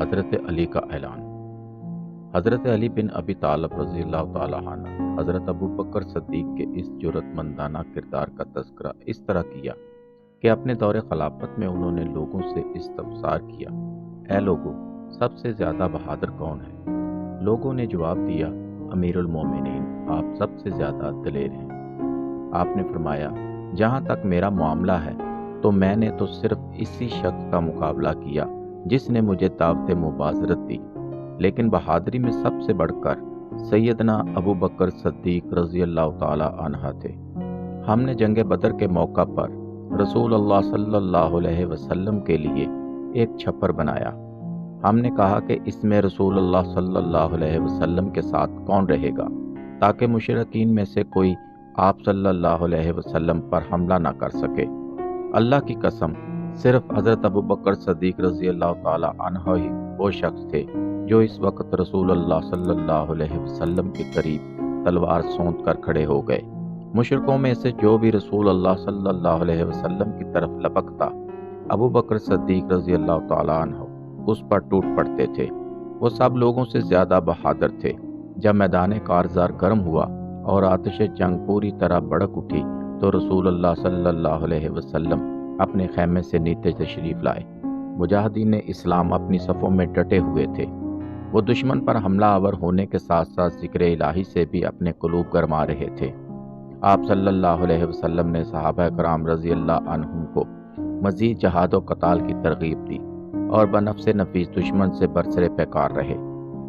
حضرت علی کا اعلان۔ حضرت علی بن ابی طالب رضی اللہ تعالیٰ عنہ حضرت ابو بکر صدیق کے اس جرأت مندانہ کردار کا تذکرہ اس طرح کیا کہ اپنے دور خلافت میں انہوں نے لوگوں سے استفسار کیا، اے لوگوں، سب سے زیادہ بہادر کون ہے؟ لوگوں نے جواب دیا، امیر المومنین، آپ سب سے زیادہ دلیر ہیں۔ آپ نے فرمایا، جہاں تک میرا معاملہ ہے تو میں نے تو صرف اسی شخص کا مقابلہ کیا جس نے مجھے دعوت مباشرت دی، لیکن بہادری میں سب سے بڑھ کر سیدنا ابو بکر صدیق رضی اللہ تعالی عنہ تھے۔ ہم نے جنگ بدر کے موقع پر رسول اللہ صلی اللہ علیہ وسلم کے لیے ایک چھپر بنایا۔ ہم نے کہا کہ اس میں رسول اللہ صلی اللہ علیہ وسلم کے ساتھ کون رہے گا تاکہ مشرکین میں سے کوئی آپ صلی اللہ علیہ وسلم پر حملہ نہ کر سکے۔ اللہ کی قسم، صرف حضرت ابو بکر صدیق رضی اللہ تعالی عنہ ہی وہ شخص تھے جو اس وقت رسول اللہ صلی اللہ علیہ وسلم کے قریب تلوار سونت کر کھڑے ہو گئے۔ مشرکوں میں سے جو بھی رسول اللہ صلی اللہ علیہ وسلم کی طرف لپکتا، ابو بکر صدیق رضی اللہ تعالی عنہ اس پر ٹوٹ پڑتے تھے۔ وہ سب لوگوں سے زیادہ بہادر تھے۔ جب میدان کارزار گرم ہوا اور آتش جنگ پوری طرح بھڑک اٹھی تو رسول اللہ صلی اللہ علیہ وسلم اپنے خیمے سے نیچے تشریف لائے۔ مجاہدین اسلام اپنی صفوں میں ڈٹے ہوئے تھے۔ وہ دشمن پر حملہ آور ہونے کے ساتھ ساتھ ذکر الہی سے بھی اپنے قلوب گرما رہے تھے۔ آپ صلی اللہ علیہ وسلم نے صحابہ کرام رضی اللہ عنہم کو مزید جہاد و قتال کی ترغیب دی اور بنفس نفیس دشمن سے برسر پیکار رہے۔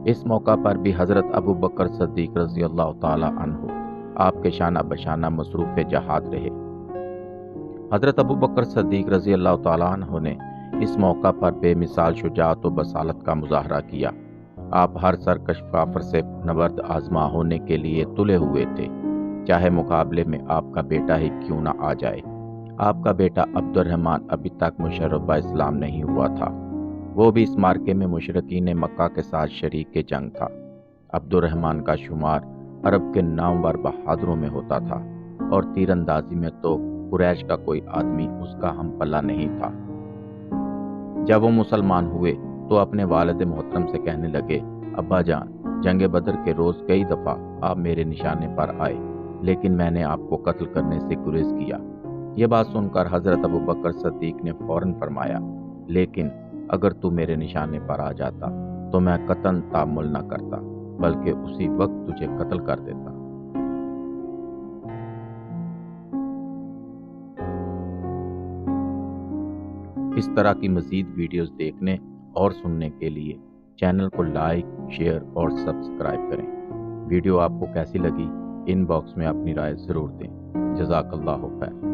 اس موقع پر بھی حضرت ابو بکر صدیق رضی اللہ تعالی عنہ آپ کے شانہ بشانہ مصروف جہاد رہے۔ حضرت ابو بکر صدیق رضی اللہ تعالی عنہ نے اس موقع پر بے مثال شجاعت و بصالت کا مظاہرہ کیا۔ آپ ہر سرکش کافر سے نبرد آزما ہونے کے لیے تلے ہوئے تھے، چاہے مقابلے میں آپ کا بیٹا ہی کیوں نہ آ جائے۔ آپ کا بیٹا عبد الرحمن ابھی تک مشرف اسلام نہیں ہوا تھا، وہ بھی اس مارکے میں مشرکین مکہ کے ساتھ شریک جنگ تھا۔ عبد الرحمن کا شمار عرب کے نامور بہادروں میں ہوتا تھا اور تیر اندازی میں تو قریش کا کوئی آدمی اس کا ہم پلہ نہیں تھا۔ جب وہ مسلمان ہوئے تو اپنے والد محترم سے کہنے لگے، ابا جان، جنگ بدر کے روز کئی دفعہ آپ میرے نشانے پر آئے، لیکن میں نے آپ کو قتل کرنے سے گریز کیا۔ یہ بات سن کر حضرت ابو بکر صدیق نے فوراً فرمایا، لیکن اگر تو میرے نشانے پر آ جاتا تو میں قطعاً تحمل نہ کرتا، بلکہ اسی وقت تجھے قتل کر دیتا۔ اس طرح کی مزید ویڈیوز دیکھنے اور سننے کے لیے چینل کو لائک، شیئر اور سبسکرائب کریں۔ ویڈیو آپ کو کیسی لگی، ان باکس میں اپنی رائے ضرور دیں۔ جزاک اللہ خیر۔